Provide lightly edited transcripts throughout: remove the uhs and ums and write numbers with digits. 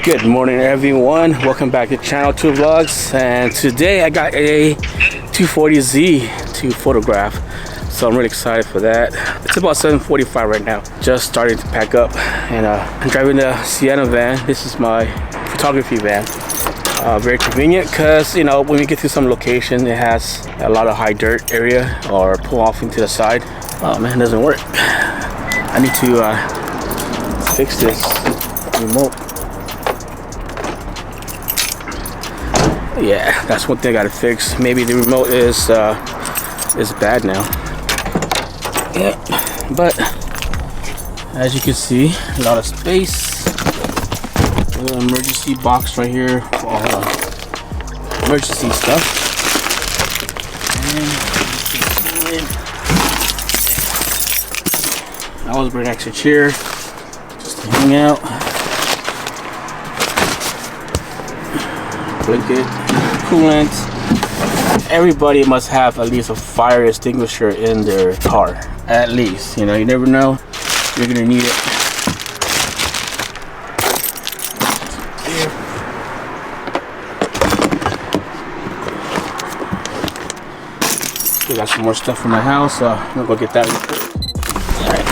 Good morning everyone, welcome back to Channel 2 Vlogs, and today I got a 240Z to photograph, so I'm really excited for that. It's about 7:45 right now, just starting to pack up, and I'm driving the Sienna van. This is my photography van. Very convenient because, you know, when we get to some location it has a lot of high dirt area or pull off into the side. Oh man, it doesn't work. I need to fix this remote. Yeah, that's one thing I gotta fix. Maybe the remote is bad now. Yeah, but as you can see, a lot of space. A little emergency box right here for all the emergency stuff. And I always bring an extra chair just to hang out. Blanket, coolant. Everybody must have at least a fire extinguisher in their car. At least, you know, you never know, you're gonna need it. Still got some more stuff from my house, so I'm gonna go get that real quick. Alright.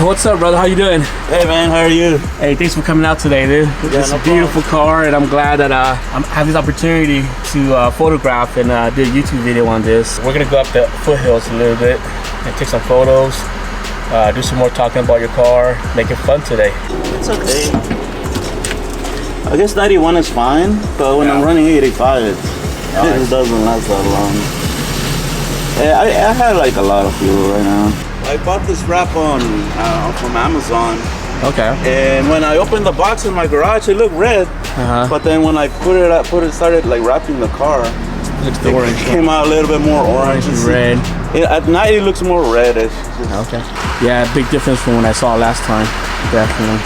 What's up, brother? How you doing? Hey man, how are you? Hey, thanks for coming out today, dude. Yeah, It's a beautiful car, and I'm glad that I have this opportunity to photograph and do a YouTube video on this. We're gonna go up the Foothills a little bit and take some photos, do some more talking about your car, make it fun today. It's okay. I guess 91 is fine, but when I'm running 85, it just doesn't last that long. Yeah, I have like a lot of fuel right now. I bought this wrap on from Amazon. Okay. And when I opened the box in my garage, it looked red. But then when I started like wrapping the car, it orange. Came out a little bit more orange and red. At night it looks more reddish. Okay. Yeah, big difference from when I saw it last time. Definitely.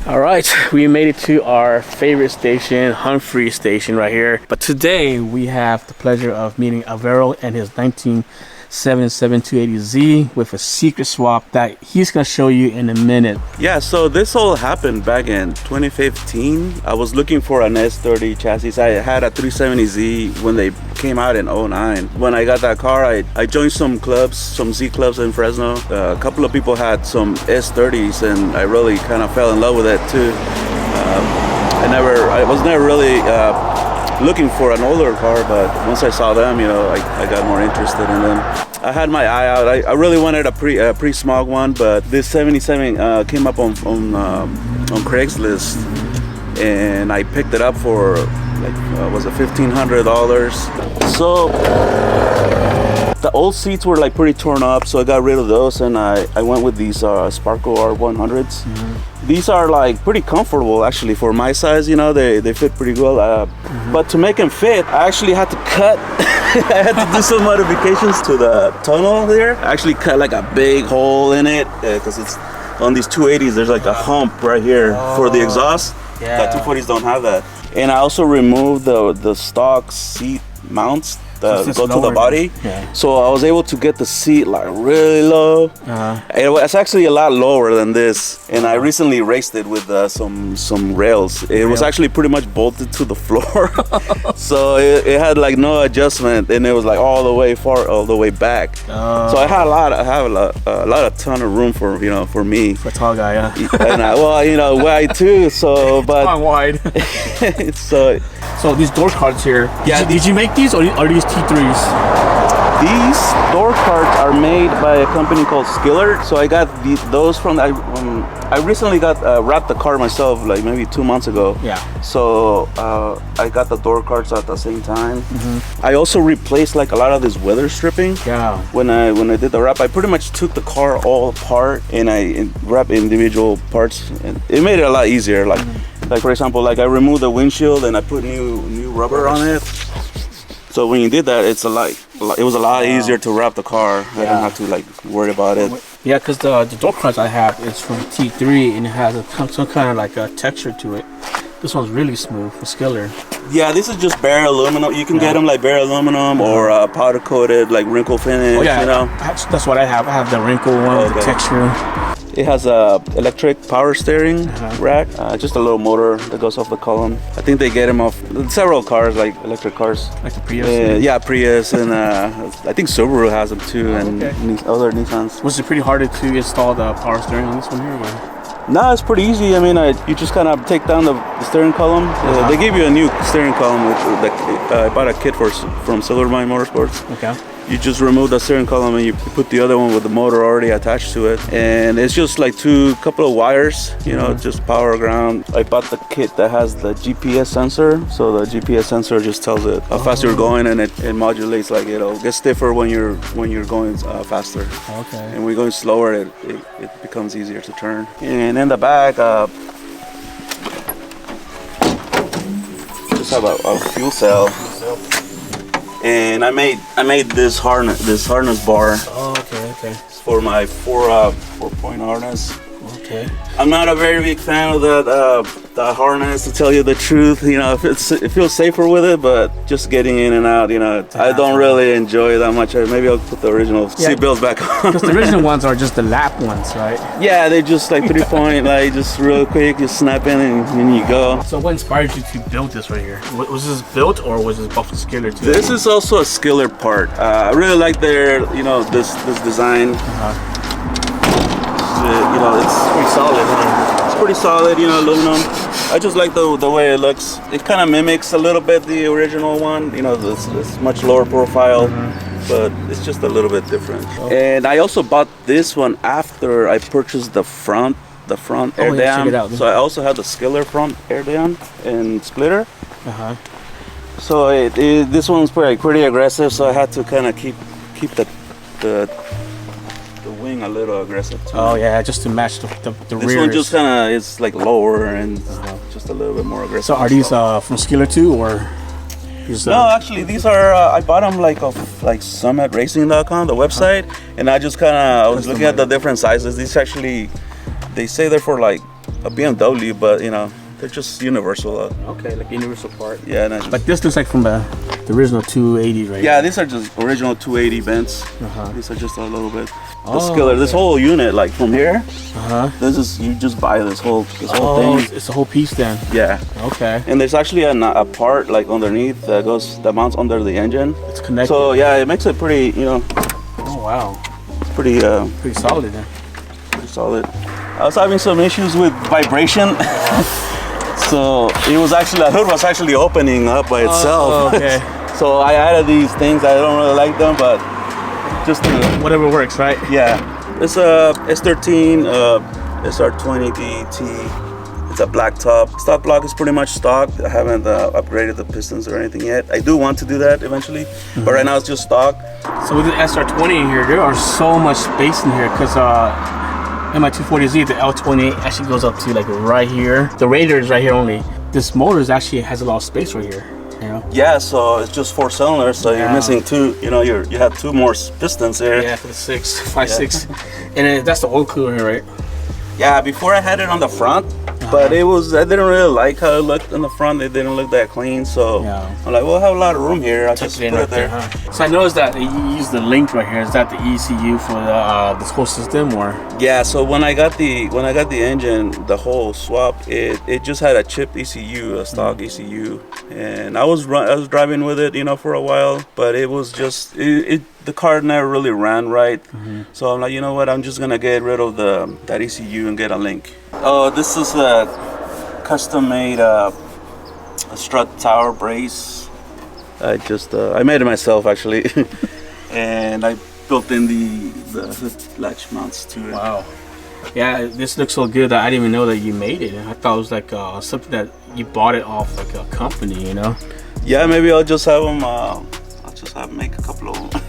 Alright, we made it to our favorite station, Humphrey Station right here. But today we have the pleasure of meeting Alvaro and his 1977 280Z with a secret swap that he's gonna show you in a minute. Yeah, so this all happened back in 2015. I was looking for an S13 chassis. I had a 370Z when they came out in 09. When I got that car, I joined some clubs, some Z clubs in Fresno. A couple of people had some S30s, and I really kind of fell in love with it too. I was never really looking for an older car, but once I saw them, you know, I got more interested in them. I had my eye out. I really wanted a pre-smog one, but this 77 came up on Craigslist, and I picked it up for like was it $1,500. So the old seats were like pretty torn up, so I got rid of those, and I went with these Sparco R100s. These are like pretty comfortable actually for my size, you know, they fit pretty well. But to make them fit, I actually had to cut. I had to do some modifications to the tunnel here. I actually cut like a big hole in it because it's on these 280s. There's like a hump right here for the exhaust. Yeah. The 240s don't have that. And I also removed the stock seat mounts that go to the body. Yeah. So I was able to get the seat like really low. It was actually a lot lower than this, and I recently raced it with some rails. It was actually pretty much bolted to the floor. So it had like no adjustment, and it was like all the way back. So I had a ton of room for, you know, for me. For a tall guy, yeah. And well, you know, wide too. So but wide. So these door cards here. Did you make these, or are these T3s? These door cards are made by a company called Skiller. So I got those from I recently got wrapped the car myself, like maybe 2 months ago. Yeah. So I got the door cards at the same time. I also replaced like a lot of this weather stripping. Yeah. When I did the wrap, I pretty much took the car all apart and I wrapped individual parts, and it made it a lot easier. Like for example, like I removed the windshield and I put new rubber on it. So when you did that, it was a lot easier to wrap the car. I didn't have to like worry about it. Yeah, because the door cards I have is from T3 and it has some kind of like a texture to it. This one's really smooth for Skiller. Yeah, this is just bare aluminum. You can get them like bare aluminum or powder coated, like wrinkle finish. Oh yeah, you know. That's what I have. I have the wrinkle one with the texture. It has a electric power steering rack, just a little motor that goes off the column. I think they get them off several cars, like electric cars. Like the Prius? Yeah, Prius, and I think Subaru has them too, and other Nissans. Was it pretty hard to install the power steering on this one here? No, it's pretty easy. I mean, you just kind of take down the steering column. They give you a new steering column. I bought a kit from Silvermine Motorsports. Okay. You just remove the steering column and you put the other one with the motor already attached to it, and it's just like couple of wires, you know, just power ground. I bought the kit that has the GPS sensor, so the GPS sensor just tells it how fast you're going, and it modulates, like it'll get stiffer when you're going faster. Okay. And when you're going slower, it becomes easier to turn. And in the back, just have a fuel cell. And I made this harness bar. Oh, okay. It's for my 4-point harness. Okay. I'm not a very big fan of the harness, to tell you the truth. You know, it feels safer with it, but just getting in and out, you know, I don't really enjoy it that much. Maybe I'll put the original seat belts back on. Because the original ones are just the lap ones, right? Yeah, they're just like 3-point, like just real quick, you snap in and you go. So what inspired you to build this right here? Was this built or was this bought from Skiller too? This is also a Skiller part. I really like their, you know, this design. You know, it's pretty solid. It's pretty solid, you know, aluminum. I just like the way it looks. It kind of mimics a little bit the original one. You know, it's much lower profile, but it's just a little bit different. And I also bought this one after I purchased the front air dam. So I also had the Skiller front air dam and splitter. So this one's pretty aggressive. So I had to kind of keep the wing a little aggressive too. Oh yeah, just to match the rear. This one just kind of is like lower and just a little bit more aggressive. So are these from Skiller too, or? No, actually these are I bought them like off like summitracing.com, the website, and I just I was looking at the different sizes. These actually, they say they're for like a BMW, but you know, they're just universal. Okay, like universal part. Yeah, but this looks like from the original 280, right? Yeah, these are just original 280 bends. These are just a little bit. The Skiller, this whole unit, like from here, this is, you just buy this whole thing. It's a whole piece then. Yeah. Okay. And there's actually a part like underneath that mounts under the engine. It's connected. So yeah, it makes it pretty, you know. Oh wow. It's pretty solid then. Pretty solid. I was having some issues with vibration. So the hood was actually opening up by itself. Oh, okay. So I added these things. I don't really like them, but just whatever works, right? Yeah. It's a S13 SR20 DT. It's a black top. Stock block is pretty much stock. I haven't upgraded the pistons or anything yet. I do want to do that eventually, but right now it's just stock. So with the SR20 in here, there are so much space in here because in my 240Z, the L28 actually goes up to like right here. The Raider is right here only. This motor actually has a lot of space right here. You know? Yeah, so it's just 4 cylinders, so you're missing 2. You know, you have 2 more pistons there. Yeah, for the 5.6, and that's the old cooler here, right? Yeah, before I had it on the front, but I didn't really like how it looked in the front. It didn't look that clean, so I'm like, well, I have a lot of room here. I just put it there. So I noticed that you use the link right here. Is that the ECU for this whole system, or? Yeah. So when I got the engine, the whole swap, it just had a chipped ECU, a stock ECU, and I was driving with it, you know, for a while, but it was just the car never really ran right. So I'm like, you know what? I'm just gonna get rid of that ECU and get a link. Oh, this is a custom-made strut tower brace. I made it myself actually. and I built in the hood latch mounts to it. Wow. Yeah, this looks so good that I didn't even know that you made it. I thought it was like something that you bought it off like a company, you know? Yeah, maybe I'll just have them. I'll just have make a couple of them.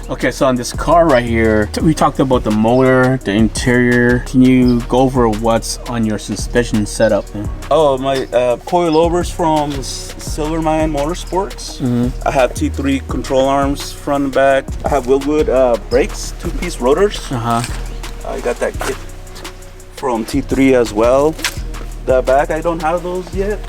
Okay, so on this car right here, we talked about the motor, the interior. Can you go over what's on your suspension setup, man? Oh, my coilovers from Silverman Motorsports. I have T3 control arms front and back. I have Wilwood brakes, 2-piece rotors. I got that kit from T3 as well. The back, I don't have those yet,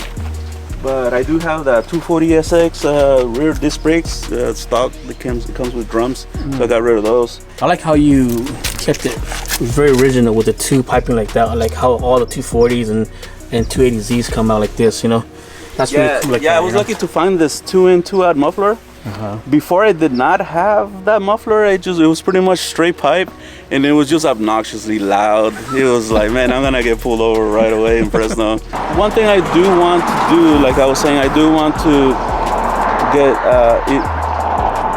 but I do have the 240SX rear disc brakes, stock that comes with drums, so I got rid of those. I like how you kept it very original with the two piping like that. I like how all the 240s and 280Zs come out like this, you know? That's really cool. Like yeah, that, I was lucky to find this 2-in 2-out muffler. Before I did not have that muffler, it was pretty much straight pipe, and it was just obnoxiously loud. It was like, man, I'm gonna get pulled over right away in Fresno. One thing I do want to do, like I was saying, I do want to get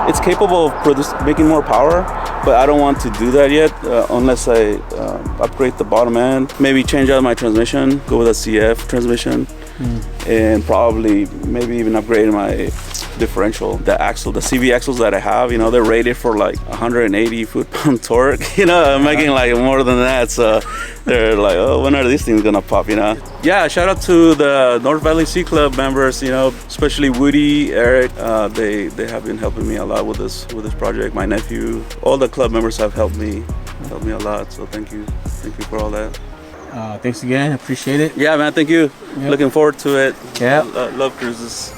it's capable of making more power, but I don't want to do that yet unless I upgrade the bottom end, maybe change out my transmission, go with a CF transmission, and probably maybe even upgrade my differential, the CV axles that I have. You know, they're rated for like 180 foot-pound torque. You know, I'm making like more than that, so they're like, oh, when are these things gonna pop? You know. Yeah, shout out to the North Valley C Club members. You know, especially Woody, Eric. They have been helping me a lot with this project. My nephew, all the club members have helped me a lot. So thank you for all that. Thanks again, appreciate it. Yeah, man, thank you. Yep. Looking forward to it. Yeah, love cruises.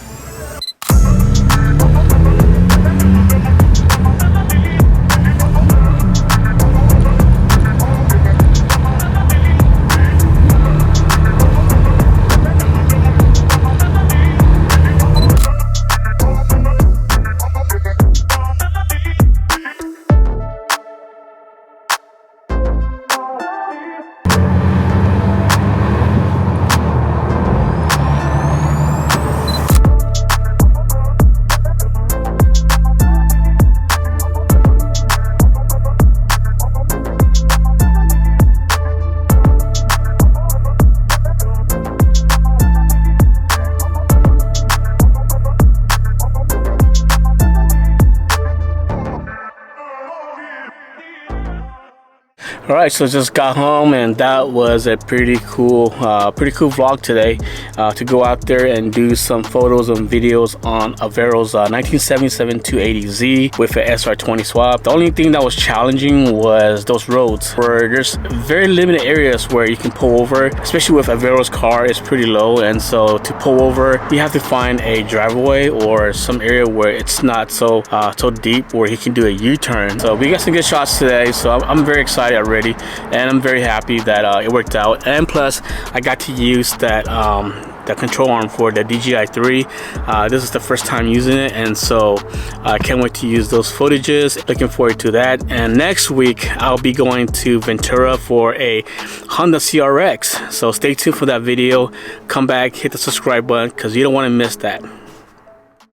All right, so just got home, and that was a pretty cool vlog today. To go out there and do some photos and videos on Alvaro's 1977 280Z with an SR20 swap. The only thing that was challenging was those roads, where there's very limited areas where you can pull over, especially with Alvaro's car is pretty low, and so to pull over, you have to find a driveway or some area where it's not so deep where he can do a U-turn. So we got some good shots today, so I'm very excited already. And I'm very happy that it worked out, and plus I got to use that control arm for the DJI-3. This is the first time using it, and so I can't wait to use those footages. Looking forward to that. And next week I'll be going to Ventura for a Honda CRX, so stay tuned for that video. Come back, hit the subscribe button because you don't want to miss that.